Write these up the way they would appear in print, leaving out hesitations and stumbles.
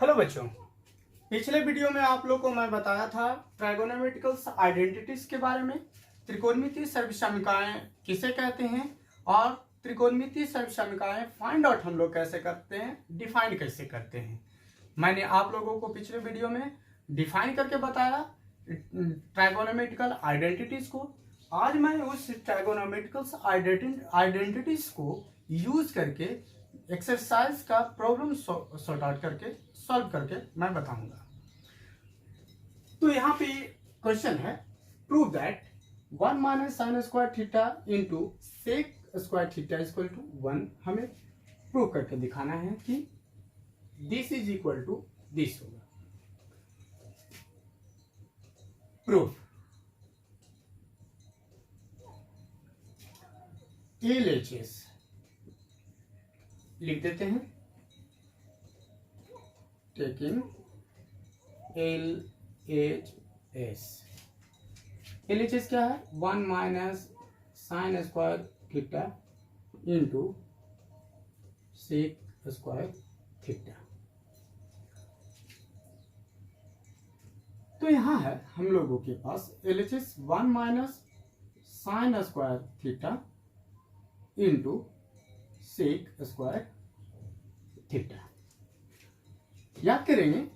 Hello बच्चों, पिछले video में आप लोगों को मैं बताया था ट्राइगोनोमेट्रिकल आइडेंटिटीज के बारे में। त्रिकोणमितीय सर्वसमीकरण किसे कहते हैं और त्रिकोणमितीय सर्वसमीकरण फाइंड आउट हम लोग कैसे करते हैं, डिफाइन कैसे करते हैं। मैंने आप लोगों को पिछले वीडियो में डिफाइन करके बताया ट्राइगोनोमेट्रिकल आइडेंटिटीज को। आज मैं उस ट्राइगोनोमेट्रिकल आइडेंटिटीज को यूज करके एक्सरसाइज का प्रॉब्लम सॉर्ट आउट करके सॉल्व करके मैं बताऊंगा। तो यहाँ पे क्वेश्चन है, prove that 1 minus sine square theta into sec square theta equal to 1। हमें प्रूव करके दिखाना है कि this is equal to this होगा। प्रूफ LHS लिख देते हैं, टेकिंग LHS। LHS क्या है? 1 minus sine square theta into sec square theta. तो यहां है हम लोगों के पास LHS 1 minus sine square theta into sec square theta. याद करेंगे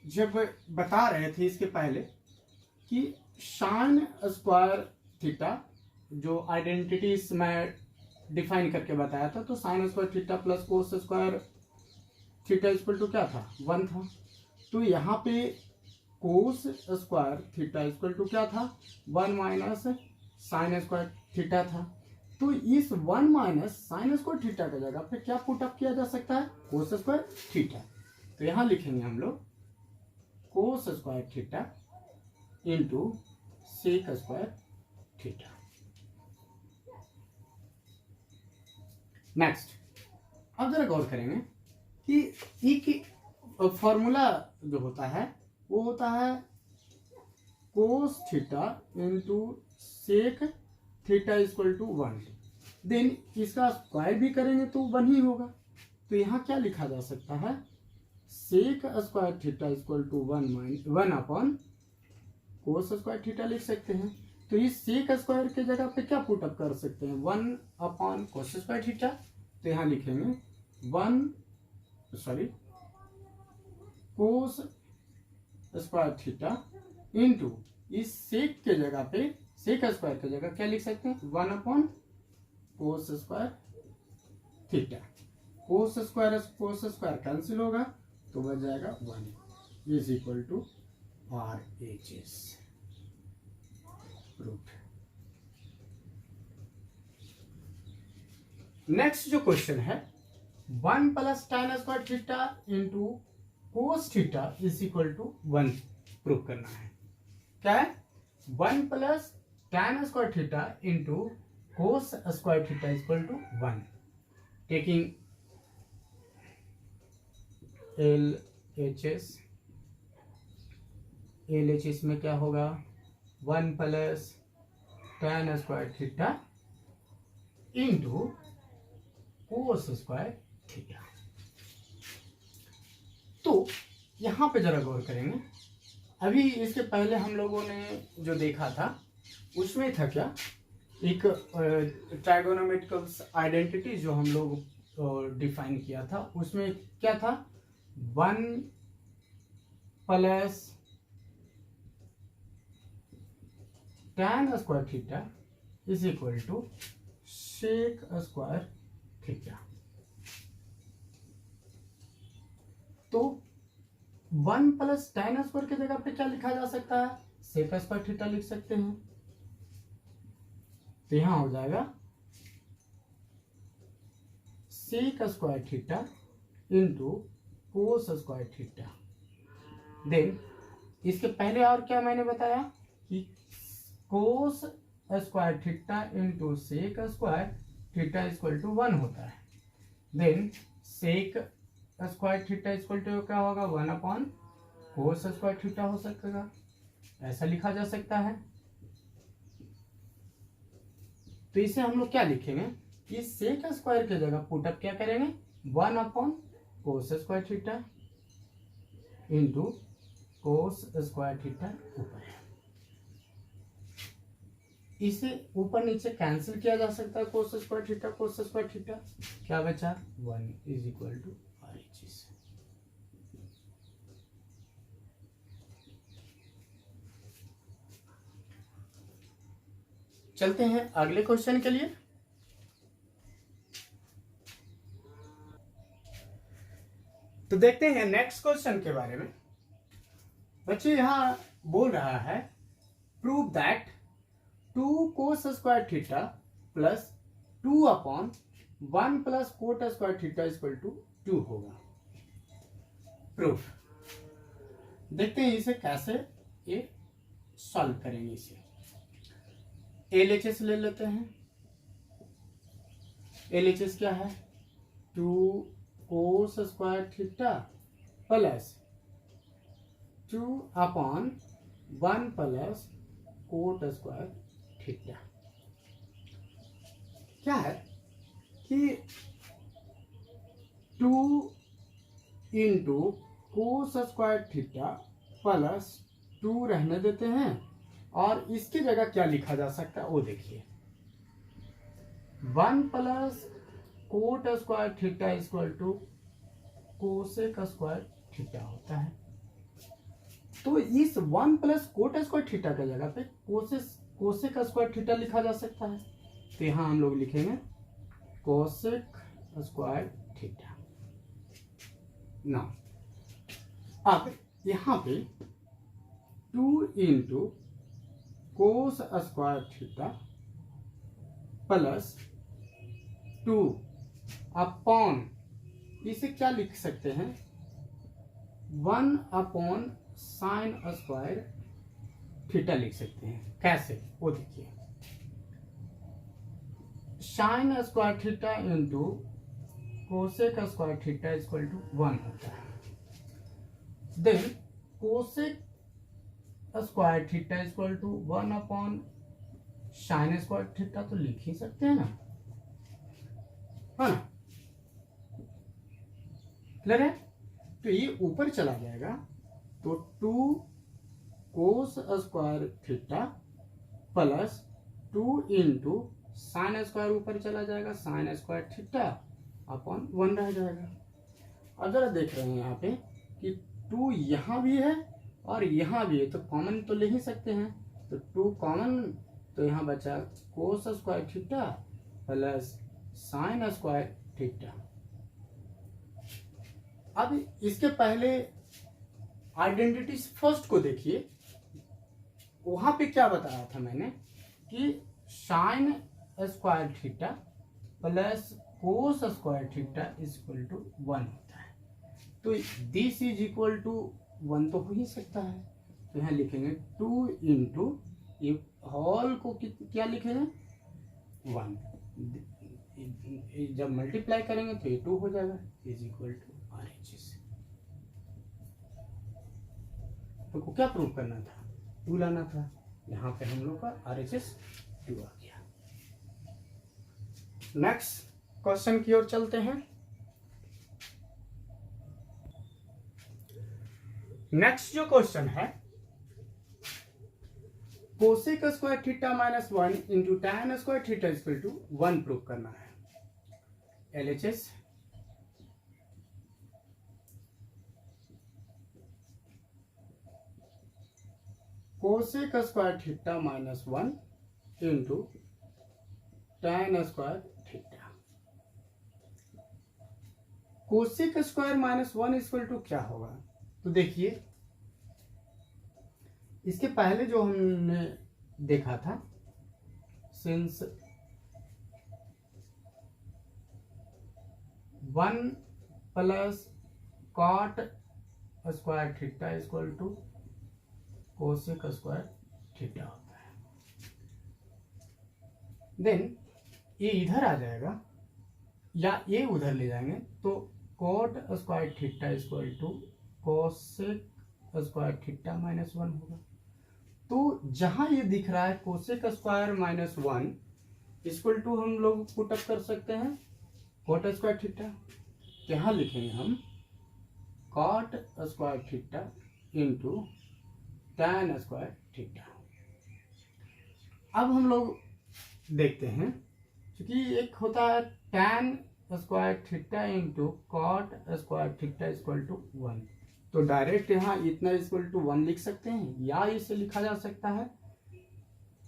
जब बता रहे थे इसके पहले कि साइन स्क्वायर थीटा जो आइडेंटिटीज मैं डिफाइन करके बताया था, तो sine square theta plus cos square theta equal to क्या था? 1 था। तो यहाँ पे cos square theta equal to क्या था? 1 माइनस साइन स्क्वायर थीटा था। तो इस 1 माइनस साइन स्क्वायर थीटा की जगह पे क्या पुट अप किया जा सकता है? Cos square theta. तो यहां लिखेंगे हम लोग cos square theta into sec square theta. Next, अब जरा गौर करेंगे कि एक फॉर्मूला जो होता है वो होता है cos theta into sec theta equal to 1। Then इसका स्क्वायर भी करेंगे तो 1 ही होगा। तो यहाँ क्या लिखा जा सकता है? Sec square theta equal to 1 upon cos square theta लिख सकते हैं। तो इस सेक स्क्वायर के जगह पे क्या पुट अप कर सकते हैं? 1 अपॉन कोस स्क्वायर थीटा। तो यहाँ लिखेंगे कोस स्क्वायर थीटा इंटू इस सेक के जगह पे सेक स्क्वायर की जगह क्या लिख सकते हैं? 1 upon cos square theta. Cos square cancel होगा तो बच जाएगा 1 is equal to RHS। Proof. Next जो क्वेश्चन है, 1 plus tan square theta into cos theta is equal to 1 proof करना है। क्या है? 1 plus tan square theta into cos square theta equal to 1। Taking LHS में क्या होगा? 1 plus tan square theta into cos square theta. तो यहां पे जरा गौर करेंगे, अभी इसके पहले हम लोगों ने जो देखा था उसमें था क्या? एक ट्राइगोनोमेट्रिकल आइडेंटिटी जो हम लोग डिफाइन किया था, उसमें क्या था? 1 plus tan square theta is equal to sec square theta. तो 1 प्लस tan स्क्वायर की जगह पे क्या लिखा जा सकता है? सेक स्क्वायर थीटा लिख सकते हैं। तो यहां हो जाएगा sec square theta into cos square theta. Then इसके पहले और क्या मैंने बताया कि cos square theta into sec square theta equal to 1 होता है। Then sec square theta equal to क्या होगा? 1 अपॉन कोस स्क्वायर थीटा हो सकेगा, ऐसा लिखा जा सकता है। तो इसे हम लोग क्या लिखेंगे? इस सेक स्क्वायर की जगह पुटअप क्या करेंगे? 1 upon cos square theta. Into cos square theta ऊपर है। इसे ऊपर नीचे कैंसिल किया जा सकता है, कोस स्क्वायर थीटा क्या बचा 1 इज इक्वल टू RHS। चलते हैं अगले क्वेश्चन के लिए। तो देखते हैं नेक्स्ट क्वेश्चन के बारे में। बच्चे यहां बोल रहा है prove that 2 cos square theta plus 2 upon 1 plus cot square theta equal to 2 होगा। प्रूफ देखते हैं इसे कैसे ये सॉल्व करेंगे। इसे LHS ले लेते हैं। LHS क्या है 2 cos square theta plus 2 upon 1 plus cot square theta. क्या है कि 2 into cos square theta plus 2 रहने देते हैं और इसकी जगह क्या लिखा जा सकता है वो देखिए 1 plus cot square theta equal to cosec square theta होता है। तो इस 1 प्लस कोट स्क्वायर थीटा की जगह पे कोसेक स्क्वायर थीटा लिखा जा सकता है। तो यहां हम लोग लिखेंगे कोसेक स्क्वायर थीटा। ना अब यहां पे 2 into cos square theta plus 2 upon इसे क्या लिख सकते हैं 1 अपॉन साइन स्क्वायर थीटा लिख सकते हैं। कैसे वो देखिए sine square theta into cosec square theta equal to 1 होता है। Then cosec square theta equal to 1 upon sine square theta तो लिख ही सकते हैं ना, है ना। क्लियर है। तो ये ऊपर चला जाएगा तो 2 cos square theta plus 2 into sine square ऊपर चला जाएगा साइन स्क्वायर थीटा अपॉन 1 रह जाएगा। अब जरा देख रहे हैं यहाँ पे कि 2 यहाँ भी है और यहाँ भी है तो कॉमन तो ले ही सकते हैं। तो 2 कॉमन तो यहाँ बचा कोस square theta plus sign square theta. अब इसके पहले आइडेंटिटी फर्स्ट को देखिए, वहां पे क्या बताया था मैंने कि sine square theta plus cos square theta equal to 1 होता है। तो दिस इज इक्वल टू 1 तो हो ही सकता है। तो यहाँ लिखेंगे 2 इंटू ये होल को क्या लिखेंगे 1, जब मल्टीप्लाई करेंगे तो ये 2 हो जाएगा इज इक्वल टू RHS। तो क्या प्रूव करना था 2 लाना था, यहाँ पे हम लोग का RHS 2 आ गया। नेक्स्ट क्वेश्चन की ओर चलते हैं। नेक्स्ट जो क्वेश्चन है cosec square theta minus 1 into tan square theta equal to 1 prove करना है। LHS cosec square theta minus 1 into tan square theta. Cosec square minus 1 equal to क्या होगा। तो देखिए इसके पहले जो हमने देखा था since 1 plus cot square theta equal to cosec square theta होता है। देन ये इधर आ जाएगा या ये उधर ले जाएंगे तो cot square theta equal to cosec square theta minus 1 होगा। तो जहां ये दिख रहा है cosec square minus 1 equal to हम लोग पुटअप कर सकते हैं कोट स्क्वायर थीटा। यहाँ लिखेंगे हम cot square theta into tan square theta. अब हम लोग देखते हैं, क्योंकि एक होता है tan square theta into cot square theta equal to 1, तो डायरेक्ट यहाँ इतना इक्वल टू 1 लिख सकते हैं, या इसे लिखा जा सकता है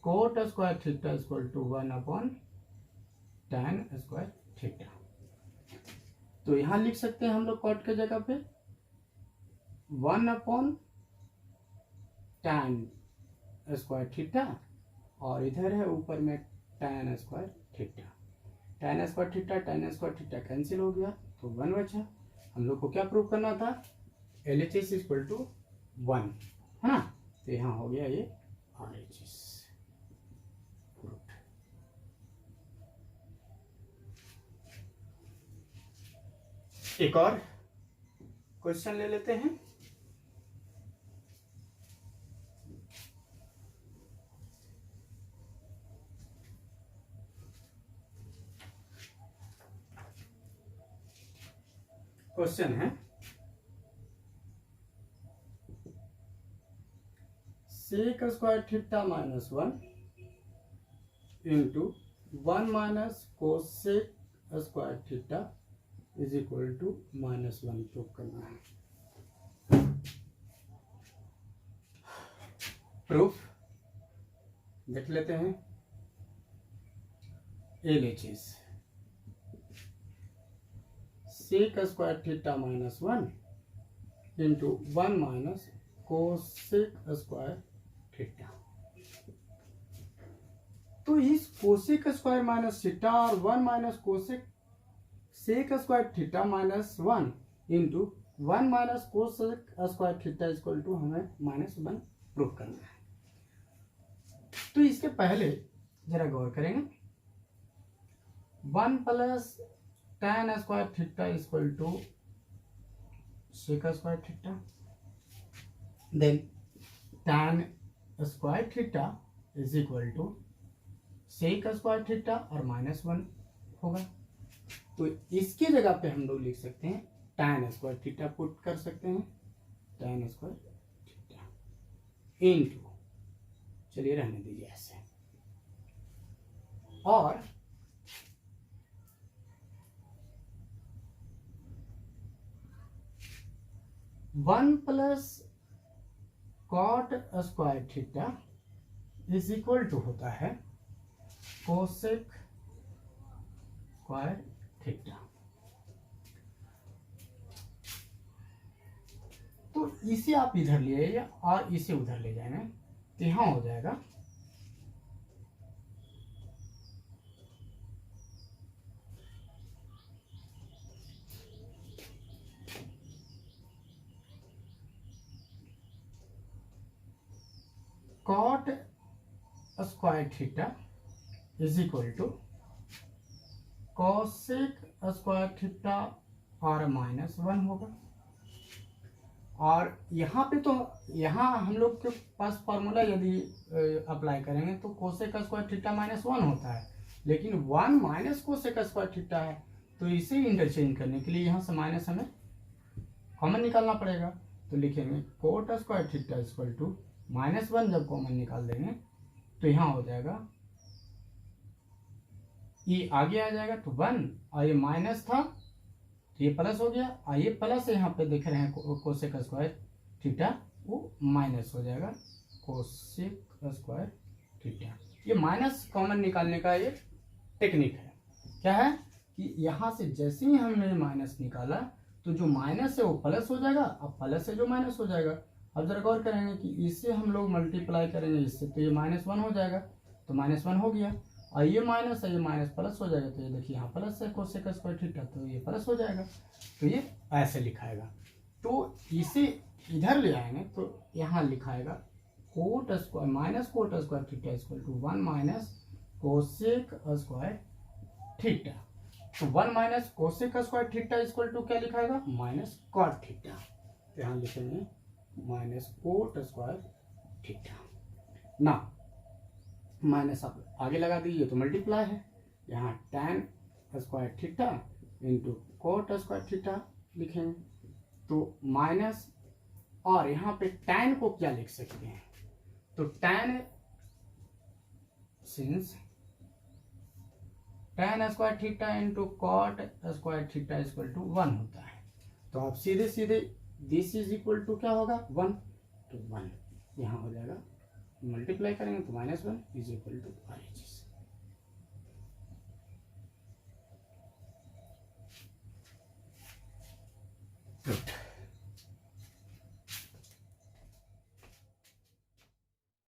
cot square theta equal to 1 upon tan square theta. तो यहाँ लिख सकते हैं हम लोग कॉट के जगह पे 1 अपॉन टैन स्क्वायर थीटा, और इधर है ऊपर में tan square theta. Tan square theta cancel हो गया तो 1 बचा। हम लोग को क्या प्रूव करना था, LHS इक्वल टू 1, है ना। तो यहाँ हो गया ये RHS। एक और क्वेश्चन ले लेते हैं। क्वेश्चन है sec square theta minus 1 into 1 minus cosec square theta is equal to -1 prove करना है। प्रूफ देख लेते हैं। LHS sec square theta minus 1 into 1 minus cosec square theta. तो इस कोसेक स्क्वायर माइनस थीटा और 1 minus cosec sec square theta minus 1 into 1 minus cosec square theta equal to हमें -1 prove करना है। तो इसके पहले जरा गौर करेंगे, 1 plus tan square theta equal to sec square theta, then tan square theta is equal to sec square theta और -1 होगा। तो इसकी जगह पे हम लोग लिख सकते हैं टैन स्क्वायर थीटा पुट कर सकते हैं, टैन स्क्वायर थीटा इंटू, चलिए रहने दीजिए ऐसे, और one plus cot square theta is equal to होता है कोसेक स्क्वायर थीटा। तो इसे आप इधर ले आइए और इसे उधर ले जाएंगे तो यहां हो जाएगा cot square theta is equal to cosec square theta और -1 होगा। और यहाँ पे तो यहाँ हम लोग के पास फॉर्मूला यदि अप्लाई करेंगे तो कोसेक स्क्वायर थीटा -1 होता है, लेकिन 1 माइनस कोसेक स्क्वायर थीटा है, तो इसे इंटरचेंज करने के लिए यहाँ से माइनस हमें कॉमन निकालना पड़ेगा। तो लिखेंगे cot square theta equal to -1, जब कॉमन निकाल देंगे तो यहाँ हो जाएगा, ये आगे आ जाएगा तो 1, और ये माइनस था तो ये प्लस हो गया, और ये प्लस यहाँ पे देख रहे हैं कोसेक स्क्वायर थीटा, वो माइनस हो जाएगा कोसेक स्क्वायर थीटा। ये माइनस कॉमन निकालने का ये टेक्निक है। क्या है कि यहाँ से जैसे ही हमने माइनस निकाला तो जो माइनस है वो प्लस हो जाएगा, अब प्लस से जो माइनस हो जाएगा। अब जरा गौर करेंगे कि इससे हम लोग मल्टीप्लाई करेंगे इससे, तो ये -1 हो जाएगा, तो -1 हो गया, और ये माइनस है, ये माइनस प्लस हो जाएगा, तो ये देखिए यहाँ प्लस है कोसेक स्क्वायर थीटा, तो ये प्लस हो जाएगा, तो ये ऐसे लिखाएगा। तो इसे इधर ले आएंगे तो यहाँ लिखाएगा cot square minus cot square theta equal to 1 minus cosec square theta. तो 1 minus cosec square theta equal to क्या लिखाएगा, माइनस कॉट थीटा। तो यहाँ लिखेंगे माइनस कोट स्क्वायर थीटा ना, माइनस आप आगे लगा दीजिए तो मल्टीप्लाई है, यहाँ tan square theta into cot square theta लिखेंगे, तो माइनस, और यहाँ पे tan को क्या लिख सकते हैं, तो tan since tan square theta into cot square theta equal to 1 होता है। तो आप सीधे सीधे दिस इज इक्वल टू क्या होगा 1, तो 1 यहाँ हो जाएगा, मल्टीप्लाई करेंगे तो -1 इज इक्वल टू RHS।